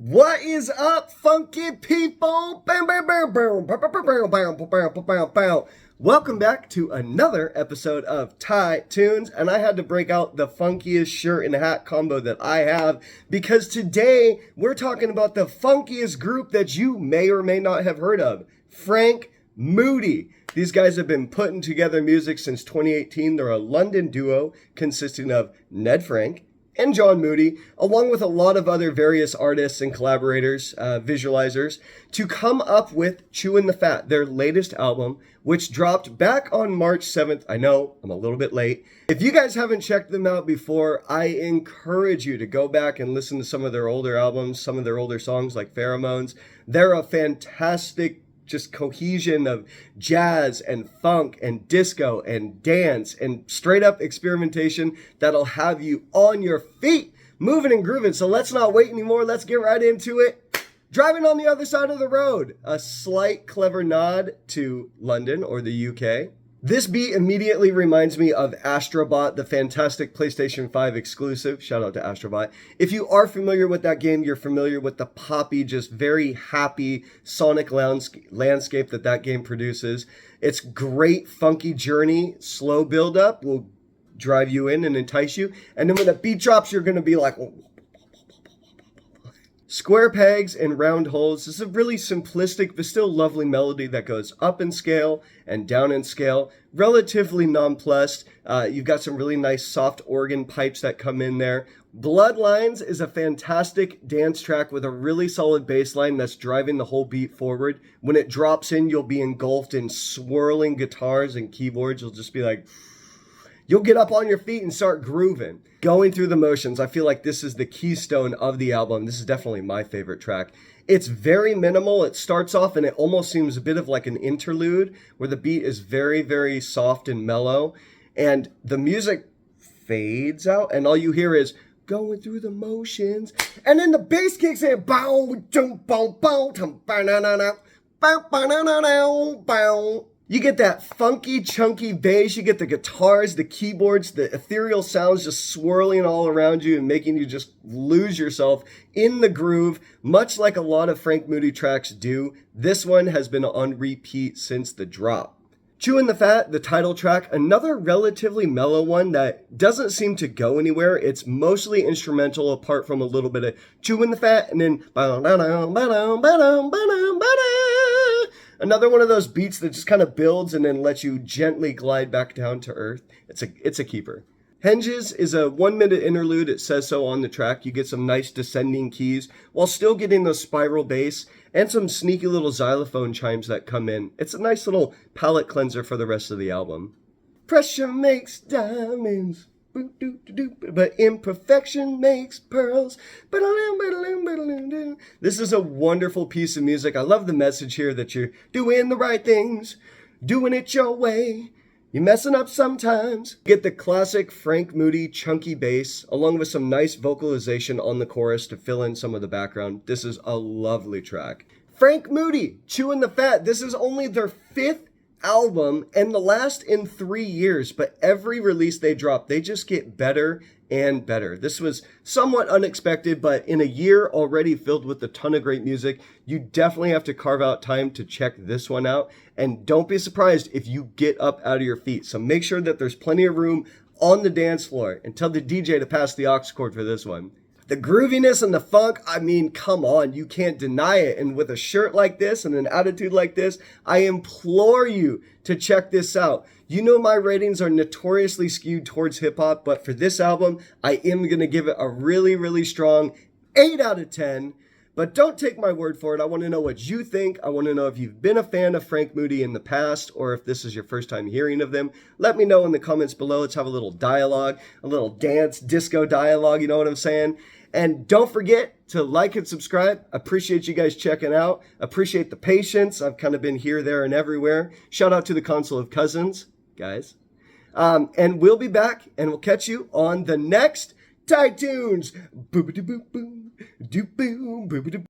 What is up, funky people? Bam, bam, bam, bam, bam, bam, bam, bam, bam, bam, bam, bam. Welcome back to another episode of Thai Tunes, and I had to break out the funkiest shirt and hat combo that I have because today we're talking about the funkiest group that you may or may not have heard of, Franc Moody. These guys have been putting together music since 2018. They're a London duo consisting of Ned Frank and John Moody, along with a lot of other various artists and collaborators, visualizers, to come up with Chewin' the Fat, their latest album, which dropped back on March 7th. I know, I'm a little bit late. If you guys haven't checked them out before, I encourage you to go back and listen to some of their older albums, some of their older songs like Pheromones. They're a fantastic just cohesion of jazz and funk and disco and dance and straight up experimentation that'll have you on your feet, moving and grooving. So let's not wait anymore. Let's get right into it. Driving on the other side of the road, a slight clever nod to London or the UK. This beat immediately reminds me of Astrobot, the fantastic PlayStation 5 exclusive. Shout out to Astrobot. If you are familiar with that game, you're familiar with the poppy, just very happy sonic landscape that game produces. It's great, funky journey, slow build up will drive you in and entice you. And then when the beat drops, you're going to be like, oh. Square pegs and round holes. This is a really simplistic but still lovely melody that goes up in scale and down in scale. Relatively nonplussed. You've got some really nice soft organ pipes that come in there. Bloodlines is a fantastic dance track with a really solid bass line that's driving the whole beat forward. When it drops in, you'll be engulfed in swirling guitars and keyboards. You'll just be like, you'll get up on your feet and start grooving. Going through the motions, I feel like this is the keystone of the album. This is definitely my favorite track. It's very minimal. It starts off and it almost seems a bit of like an interlude where the beat is very, very soft and mellow. And the music fades out and all you hear is going through the motions. And then the bass kicks in. Bow, bow, bow, bow, bow, bow, bow. You get that funky, chunky bass, you get the guitars, the keyboards, the ethereal sounds just swirling all around you and making you just lose yourself in the groove, much like a lot of Franc Moody tracks do. This one has been on repeat since the drop. Chewin' the Fat, the title track, another relatively mellow one that doesn't seem to go anywhere. It's mostly instrumental apart from a little bit of chewin' the fat and then another one of those beats that just kind of builds and then lets you gently glide back down to earth. It's a keeper. Henges is a 1-minute interlude. It says so on the track. You get some nice descending keys while still getting those spiral bass and some sneaky little xylophone chimes that come in. It's a nice little palate cleanser for the rest of the album. Pressure makes diamonds, but imperfection makes pearls. This is a wonderful piece of music. I love the message here that you're doing the right things, doing it your way. You're messing up sometimes. Get the classic Franc Moody chunky bass along with some nice vocalization on the chorus to fill in some of the background. This is a lovely track. Franc Moody, Chewin' the Fat. This is only their 5th album and the last in 3 years, but every release they drop, they just get better and better. This was somewhat unexpected, but in a year already filled with a ton of great music, you definitely have to carve out time to check this one out. And don't be surprised if you get up out of your feet. So make sure that there's plenty of room on the dance floor and tell the DJ to pass the aux cord for this one. The grooviness and the funk, I mean, come on, you can't deny it. And with a shirt like this and an attitude like this, I implore you to check this out. You know my ratings are notoriously skewed towards hip-hop, but for this album, I am going to give it a really, really strong 8 out of 10. But don't take my word for it. I want to know what you think. I want to know if you've been a fan of Franc Moody in the past or if this is your first time hearing of them. Let me know in the comments below. Let's have a little dialogue, a little dance, disco dialogue, you know what I'm saying? And don't forget to like and subscribe. Appreciate you guys checking out. Appreciate the patience. I've kind of been here, there, and everywhere. Shout out to the council of cousins, guys. And we'll be back, and we'll catch you on the next Thai Tunes. Boop-a-doo-boop-boom. Doop-boom. Boop-a-doo.